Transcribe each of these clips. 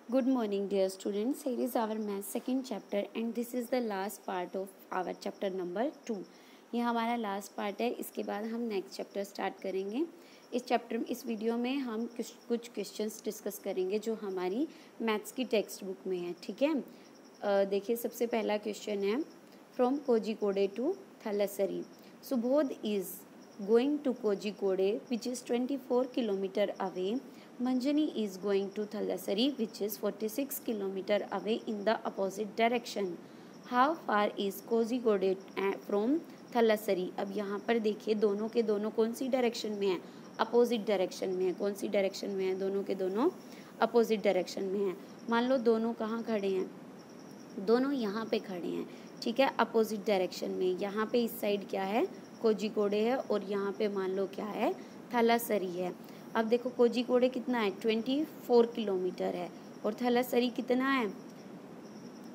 Good morning, dear students. Here is our math second chapter and this is the last part of our chapter number 2. ये हमारा last part है. इसके बाद हम next chapter start करेंगे. इस video में हम कुछ क्वेश्चंस डिस्कस करेंगे जो हमारी मैथ्स की टेक्स्ट बुक में है. ठीक है. देखिए, सबसे पहला क्वेश्चन है from Kozhikode to Thalassery. Subodh is going to Kozhikode which is 24 kilometre away. Manjani is going to Thalassery which is 46 km away in the opposite direction. How far is Kozhikode from Thalassery? अब यहाँ पर देखिए दोनों के दोनों कौन सी डायरेक्शन में है? अपोजिट डायरेक्शन में है. कौन सी डायरेक्शन में है? दोनों के दोनों अपोजिट डायरेक्शन में है. मान लो दोनों कहाँ खड़े हैं? दोनों यहाँ पे खड़े हैं. ठीक है, अपोजिट डायरेक्शन में. यहाँ पे इस साइड क्या है? कोझिकोडे है और यहाँ पे मान लो क्या है? थैलासेरी है. अब देखो कोझिकोडे कितना है? 24 किलोमीटर है और थैलासेरी कितना है?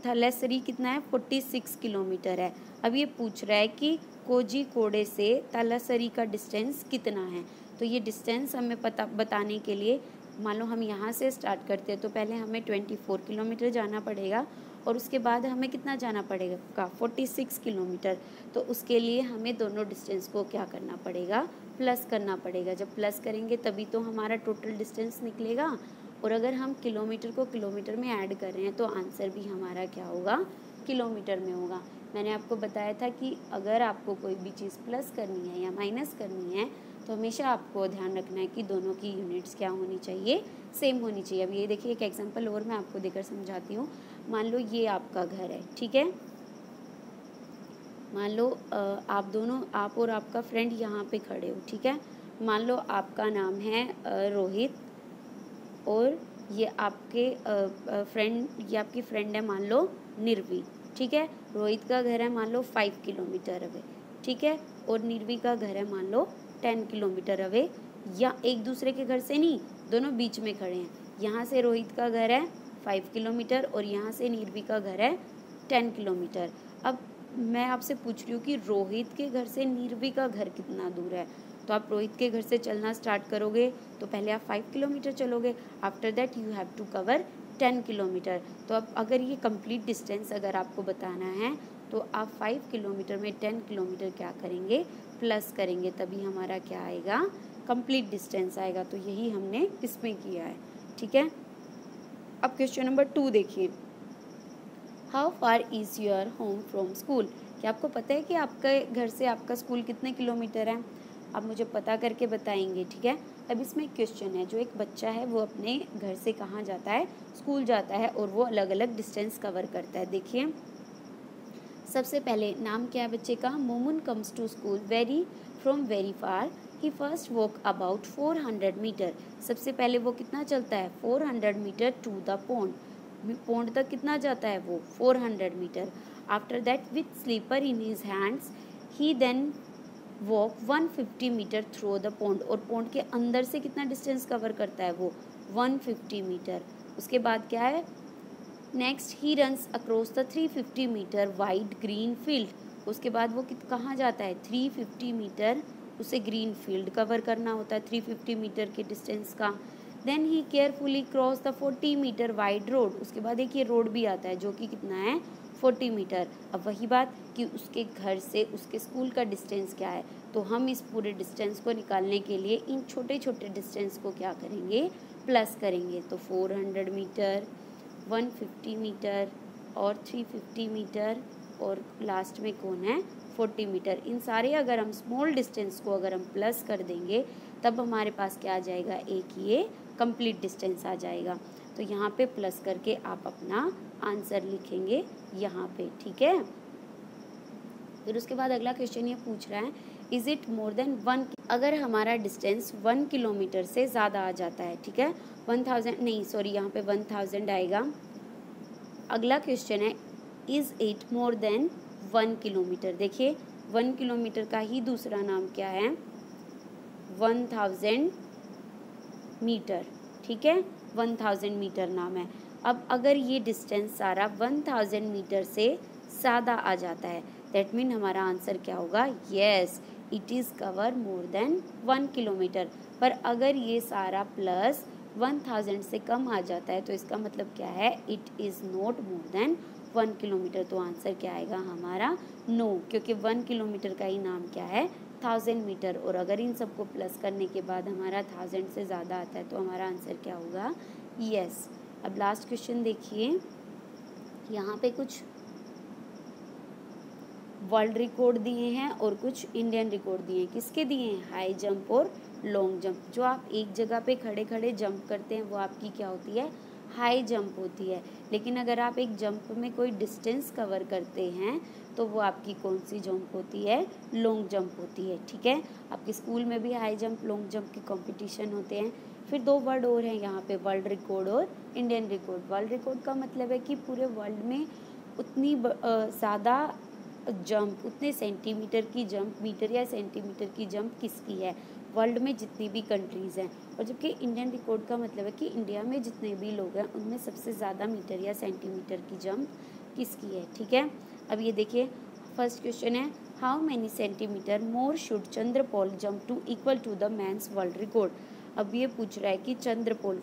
थैलासेरी कितना है? 46 किलोमीटर है. अब ये पूछ रहा है कि कोझिकोडे से थैलासेरी का डिस्टेंस कितना है. तो ये डिस्टेंस हमें बताने के लिए मान लो हम यहाँ से स्टार्ट करते हैं तो पहले हमें 24 किलोमीटर जाना पड़ेगा और उसके बाद हमें कितना जाना पड़ेगा? 46 किलोमीटर. तो उसके लिए हमें दोनों डिस्टेंस को क्या करना पड़ेगा? प्लस करना पड़ेगा. जब प्लस करेंगे तभी तो हमारा टोटल डिस्टेंस निकलेगा. और अगर हम किलोमीटर को किलोमीटर में ऐड कर रहे हैं तो आंसर भी हमारा क्या होगा? किलोमीटर में होगा. मैंने आपको बताया था कि अगर आपको कोई भी चीज़ प्लस करनी है या माइनस करनी है तो हमेशा आपको ध्यान रखना है कि दोनों की यूनिट्स क्या होनी चाहिए? सेम होनी चाहिए. अब ये देखिए एक एग्जांपल और मैं आपको देकर समझाती हूँ. मान लो ये आपका घर है. ठीक है, मान लो आप और आपका फ्रेंड यहाँ पे खड़े हो. ठीक है, मान लो आपका नाम है रोहित और ये आपके आपकी फ्रेंड है मान लो निर्वी. ठीक है, रोहित का घर है मान लो 5 किलोमीटर अवे. ठीक है, और निर्वी का घर है मान लो 10 किलोमीटर अवे. या एक दूसरे के घर से नहीं, दोनों बीच में खड़े हैं. यहाँ से रोहित का घर है 5 किलोमीटर और यहाँ से निर्वी का घर है 10 किलोमीटर. अब मैं आपसे पूछ रही हूँ कि रोहित के घर से निर्वी का घर कितना दूर है. तो आप रोहित के घर से चलना स्टार्ट करोगे तो पहले आप 5 किलोमीटर चलोगे. After that you have to cover 10 kilometre. तो अब अगर ये कंप्लीट डिस्टेंस अगर आपको बताना है तो आप 5 किलोमीटर में 10 किलोमीटर क्या करेंगे? प्लस करेंगे. तभी हमारा क्या आएगा? कंप्लीट डिस्टेंस आएगा. तो यही हमने इसमें किया है. ठीक है. अब क्वेश्चन नंबर 2 देखिए. How far is your home from school. क्या आपको पता है कि आपके घर से आपका स्कूल कितने किलोमीटर है? आप मुझे पता करके बताएंगे. ठीक है. अब इसमें क्वेश्चन है, जो एक बच्चा है वो अपने घर से कहाँ जाता है? स्कूल जाता है और वो अलग अलग डिस्टेंस कवर करता है. देखिए सबसे पहले नाम क्या है बच्चे का? Moman comes to school from very far. He first walk about 400 metre. सबसे पहले वो कितना चलता है? 400 metre to the pond. Pond तक कितना जाता है वो? 400 metre. After that with slipper in his hands he then walk 150 metre through the pond. और पोंड के अंदर से कितना डिस्टेंस कवर करता है वो? 150 मीटर. उसके बाद क्या है? Next he runs across the 350 metre wide green field. उसके बाद वो कहाँ जाता है? 350 मीटर उसे ग्रीन फील्ड कवर करना होता है 350 मीटर के डिस्टेंस का. Then he carefully cross the 40 metre wide road. उसके बाद एक ये रोड भी आता है जो कि कितना है? 40 मीटर. अब वही बात कि उसके घर से उसके स्कूल का डिस्टेंस क्या है. तो हम इस पूरे डिस्टेंस को निकालने के लिए इन छोटे छोटे डिस्टेंस को क्या करेंगे? प्लस करेंगे. तो 400 मीटर, 150 मीटर और 350 मीटर और लास्ट में कौन है? 40 मीटर. इन सारे अगर हम स्मॉल डिस्टेंस को अगर हम प्लस कर देंगे तब हमारे पास क्या आ जाएगा? एक ये कंप्लीट डिस्टेंस आ जाएगा. तो यहाँ पे प्लस करके आप अपना आंसर लिखेंगे यहाँ पे. ठीक है. फिर उसके बाद अगला क्वेश्चन ये पूछ रहा है इज़ इट मोर देन 1. अगर हमारा डिस्टेंस 1 किलोमीटर से ज़्यादा आ जाता है. ठीक है, 1000 नहीं सॉरी यहाँ पे 1000 आएगा. अगला क्वेश्चन है is it more than 1 kilometre. देखिए 1 किलोमीटर का ही दूसरा नाम क्या है? 1000 मीटर. ठीक है, 1000 मीटर नाम है. अब अगर ये डिस्टेंस सारा 1000 मीटर से ज़्यादा आ जाता है दैट मीन हमारा आंसर क्या होगा? Yes it is cover more than 1 kilometre. पर अगर ये सारा प्लस 1000 से कम आ जाता है तो इसका मतलब क्या है, it is not more than 1 kilometre. तो आंसर क्या आएगा हमारा, नो, क्योंकि 1 किलोमीटर का ही नाम क्या है, 1000 मीटर। और अगर इन सबको प्लस करने के बाद हमारा 1000 से ज़्यादा आता है तो हमारा आंसर क्या होगा, यस। अब लास्ट क्वेश्चन देखिए, यहाँ पे कुछ वर्ल्ड रिकॉर्ड दिए हैं और कुछ इंडियन रिकॉर्ड दिए हैं। किसके दिए हैं, हाई जंप और लॉन्ग जंप। जो आप एक जगह पे खड़े खड़े जंप करते हैं वो आपकी क्या होती है, हाई जंप होती है। लेकिन अगर आप एक जंप में कोई डिस्टेंस कवर करते हैं तो वो आपकी कौन सी जंप होती है, लॉन्ग जंप होती है। ठीक है, आपके स्कूल में भी हाई जंप लॉन्ग जंप के कॉम्पिटिशन होते हैं। फिर 2 वर्ड और हैं यहाँ पे, वर्ल्ड रिकॉर्ड और इंडियन रिकॉर्ड। वर्ल्ड रिकॉर्ड का मतलब है कि पूरे वर्ल्ड में उतनी ज़्यादा जंप, उतने सेंटीमीटर की जंप, मीटर या सेंटीमीटर की जंप किसकी है, वर्ल्ड में जितनी भी कंट्रीज़ हैं। और जबकि इंडियन रिकॉर्ड का मतलब है कि इंडिया में जितने भी लोग हैं उनमें सबसे ज़्यादा मीटर या सेंटीमीटर की जंप किसकी है। ठीक है, अब ये देखिए फर्स्ट क्वेश्चन है, how many centimetre more should Chandrapol jump to equal to the man's world record. अब ये पूछ रहा है कि चंद्रपोल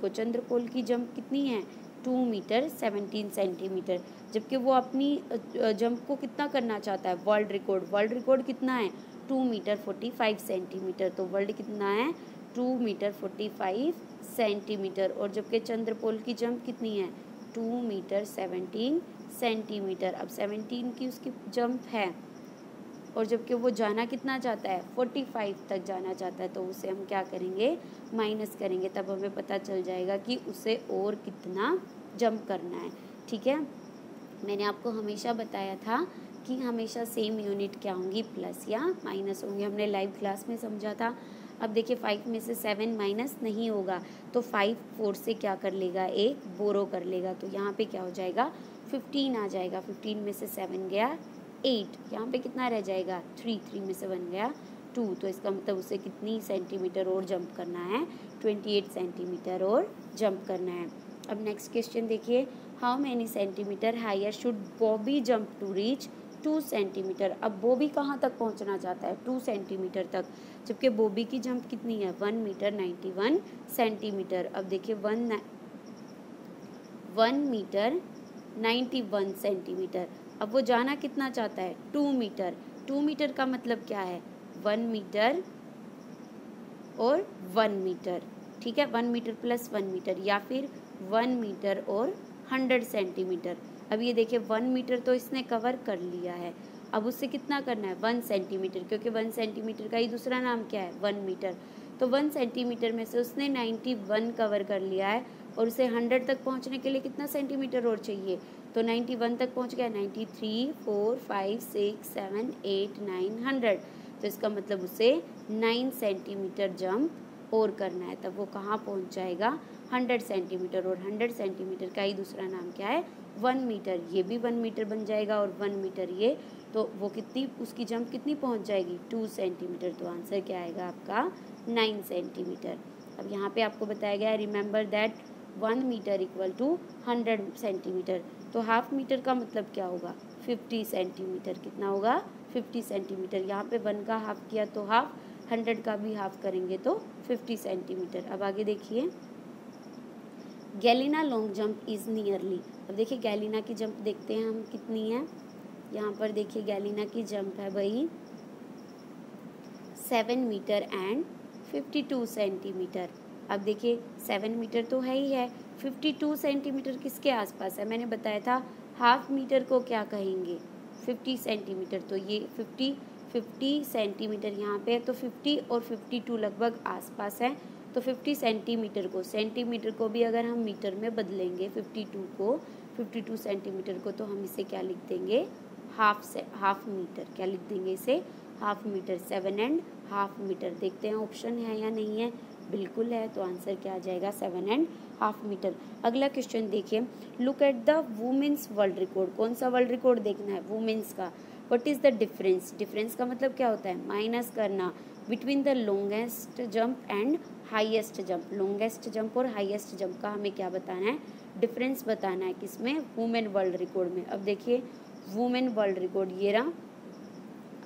की जंप कितनी है, 2 मीटर 17 सेंटीमीटर। जबकि वो अपनी जंप को कितना करना चाहता है, वर्ल्ड रिकॉर्ड कितना है, 2 मीटर 45 सेंटीमीटर। तो वर्ल्ड कितना है, 2 मीटर 45 सेंटीमीटर। और जबकि चंद्रपोल की जंप कितनी है, 2 मीटर 17 सेंटीमीटर। अब 17 की उसकी जंप है और जबकि वो जाना कितना चाहता है, 45 तक जाना चाहता है। तो उसे हम क्या करेंगे, माइनस करेंगे, तब हमें पता चल जाएगा कि उसे और कितना जंप करना है। ठीक है, मैंने आपको हमेशा बताया था कि हमेशा सेम यूनिट क्या होंगी, प्लस या माइनस होंगी। हमने लाइव क्लास में समझा था। अब देखिए 5 में से 7 माइनस नहीं होगा तो 5 4 से क्या कर लेगा, एक बोरो कर लेगा। तो यहाँ पे क्या हो जाएगा, 15 आ जाएगा। 15 में से 7 गया 8, यहाँ पे कितना रह जाएगा, 3 में से 1 गया 2। तो इसका मतलब उसे कितनी सेंटीमीटर और जंप करना है, 28 सेंटीमीटर और जंप करना है। अब नेक्स्ट क्वेश्चन देखिए, how many centimetre higher should Bobby jump to reach 2 centimetre. अब बॉबी कहाँ तक पहुँचना चाहता है, 2 सेंटीमीटर तक। जबकि बॉबी की जंप कितनी है, 1 मीटर 91 सेंटीमीटर। अब देखिए 1 मीटर 91 सेंटीमीटर। अब वो जाना कितना चाहता है, 2 मीटर। 2 मीटर का मतलब क्या है, 1 मीटर और 1 मीटर। ठीक है, 1 मीटर प्लस 1 मीटर, या फिर 1 मीटर और 100 सेंटीमीटर। अब ये देखिए 1 मीटर तो इसने कवर कर लिया है, अब उससे कितना करना है, 1 सेंटीमीटर, क्योंकि 1 सेंटीमीटर का ही दूसरा नाम क्या है, 1 मीटर। तो 1 सेंटीमीटर में से उसने 91 कवर कर लिया है और उसे 100 तक पहुंचने के लिए कितना सेंटीमीटर और चाहिए। तो 91 तक पहुंच गया, 93 4 5 6 7 8 9 100। तो इसका मतलब उसे 9 सेंटीमीटर जंप और करना है, तब वो कहाँ पहुंच जाएगा, 100 सेंटीमीटर। और 100 सेंटीमीटर का ही दूसरा नाम क्या है, 1 मीटर। ये भी 1 मीटर बन जाएगा और 1 मीटर ये, तो वो कितनी, उसकी जंप कितनी पहुंच जाएगी, 2 सेंटीमीटर। तो आंसर क्या आएगा आपका, 9 सेंटीमीटर। अब यहाँ पे आपको बताया गया है, remember that 1 metre equal to 100 centimetre. तो हाफ मीटर का मतलब क्या होगा, 50 सेंटीमीटर। कितना होगा, 50 सेंटीमीटर। यहाँ पे 1 का हाफ किया तो हाफ, 100 का भी हाफ करेंगे तो 50 सेंटीमीटर। अब आगे देखिए, Galina long jump is nearly. अब देखिए गैलिना की जंप देखते हैं हम कितनी है। यहाँ पर देखिए गैलिना की जंप है भाई 7 मीटर एंड 52 सेंटीमीटर। अब देखिए 7 मीटर तो है ही है, 52 सेंटीमीटर किसके आसपास है, मैंने बताया था हाफ मीटर को क्या कहेंगे, 50 सेंटीमीटर। तो ये 50 सेंटीमीटर यहाँ पे है, तो 50 और 52 लगभग आसपास है। तो 50 सेंटीमीटर को भी अगर हम मीटर में बदलेंगे, 52 सेंटीमीटर को, तो हम इसे क्या लिख देंगे, हाफ मीटर। क्या लिख देंगे इसे, हाफ मीटर। 7.5 मीटर। देखते हैं ऑप्शन है या नहीं है, बिल्कुल है। तो आंसर क्या आ जाएगा, 7.5 मीटर। अगला क्वेश्चन देखिए, look at the women's world record. कौन सा वर्ल्ड रिकॉर्ड देखना है, वुमेन्स का। What is the difference, difference का मतलब क्या होता है, माइनस करना, between the longest jump and highest jump. Longest jump और हाईएस्ट जंप का हमें क्या बताना है, डिफरेंस बताना है, किसमें, वुमेन वर्ल्ड रिकॉर्ड में। अब देखिए वुमेन वर्ल्ड रिकॉर्ड ये रहा,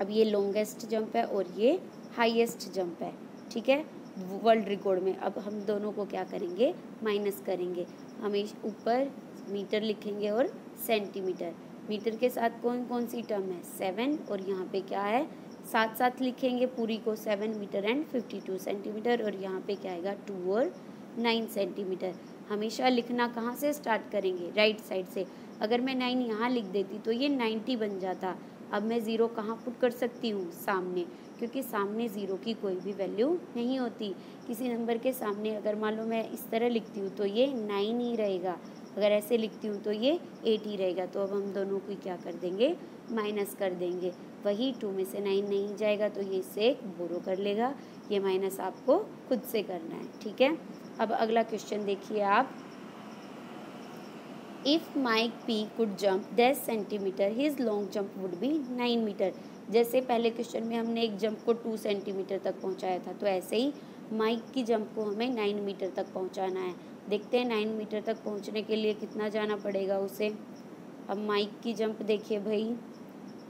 अब ये लॉन्गेस्ट जंप है और ये हाईएस्ट जंप है। ठीक है, वर्ल्ड रिकॉर्ड में। अब हम दोनों को क्या करेंगे, माइनस करेंगे। हमेशा ऊपर मीटर लिखेंगे और सेंटीमीटर। मीटर के साथ कौन कौन सी टर्म है, 7, और यहाँ पे क्या है, साथ साथ लिखेंगे पूरी को, 7 मीटर एंड 52 सेंटीमीटर, और यहाँ पे क्या आएगा, 2 और 9 सेंटीमीटर। हमेशा लिखना कहाँ से स्टार्ट करेंगे, राइट साइड से। अगर मैं 9 यहाँ लिख देती तो ये 90 बन जाता। अब मैं 0 कहाँ पुट कर सकती हूँ, सामने, क्योंकि सामने 0 की कोई भी वैल्यू नहीं होती। किसी नंबर के सामने अगर मान लो मैं इस तरह लिखती हूँ तो ये 9 ही रहेगा, अगर ऐसे लिखती हूँ तो ये 8 ही रहेगा। तो अब हम दोनों को क्या कर देंगे, माइनस कर देंगे। वही 2 में से 9 नहीं जाएगा तो ये इससे एक बोरो कर लेगा। ये माइनस आपको खुद से करना है, ठीक है। अब अगला क्वेश्चन देखिए आप। If Mike P could jump 10 centimetre, his long jump would be 9 metre. जैसे पहले क्वेश्चन में हमने एक जंप को 2 सेंटीमीटर तक पहुंचाया था, तो ऐसे ही माइक की जंप को हमें 9 मीटर तक पहुंचाना है। देखते हैं 9 मीटर तक पहुंचने के लिए कितना जाना पड़ेगा उसे। अब माइक की जंप देखिए भाई,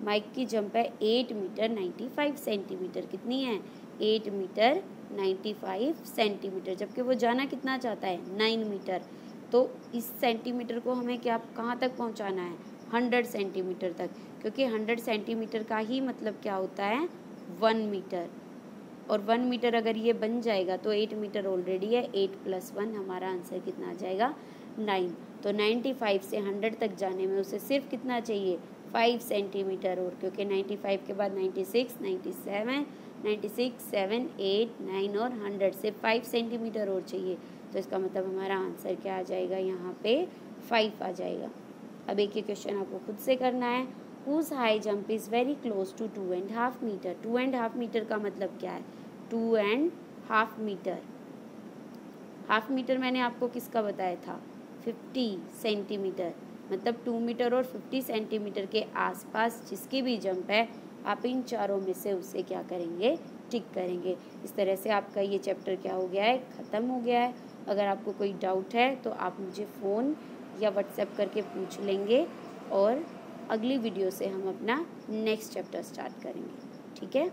माइक की जंप है 8 मीटर 95 सेंटीमीटर। कितनी है, 8 मीटर 95 सेंटीमीटर, जबकि वो जाना कितना चाहता है, 9 मीटर। तो इस सेंटीमीटर को हमें क्या, कहाँ तक पहुँचाना है, 100 सेंटीमीटर तक, क्योंकि 100 सेंटीमीटर का ही मतलब क्या होता है, 1 मीटर। और 1 मीटर अगर ये बन जाएगा तो 8 मीटर ऑलरेडी है, 8 + 1 हमारा आंसर कितना आ जाएगा, 9। तो 95 से 100 तक जाने में उसे सिर्फ कितना चाहिए, 5 सेंटीमीटर और, क्योंकि 95 के बाद 96, 97, 96, 7, 8, 9 और 100 से 5 सेंटीमीटर और चाहिए। तो इसका मतलब हमारा आंसर क्या आ जाएगा, यहाँ पे 5 आ जाएगा। अब एक ही क्वेश्चन आपको खुद से करना है। Whose high jump is very close to 2.5 metre. 2.5 metre का मतलब क्या है, 2.5 मीटर। हाफ मीटर मैंने आपको किसका बताया था, 50 सेंटीमीटर। मतलब 2 मीटर और 50 सेंटीमीटर के आसपास जिसकी भी जंप है, आप इन चारों में से उसे क्या करेंगे, टिक करेंगे। इस तरह से आपका ये चैप्टर क्या हो गया है, ख़त्म हो गया है। अगर आपको कोई डाउट है तो आप मुझे फ़ोन या व्हाट्सएप करके पूछ लेंगे, और अगली वीडियो से हम अपना नेक्स्ट चैप्टर स्टार्ट करेंगे, ठीक है।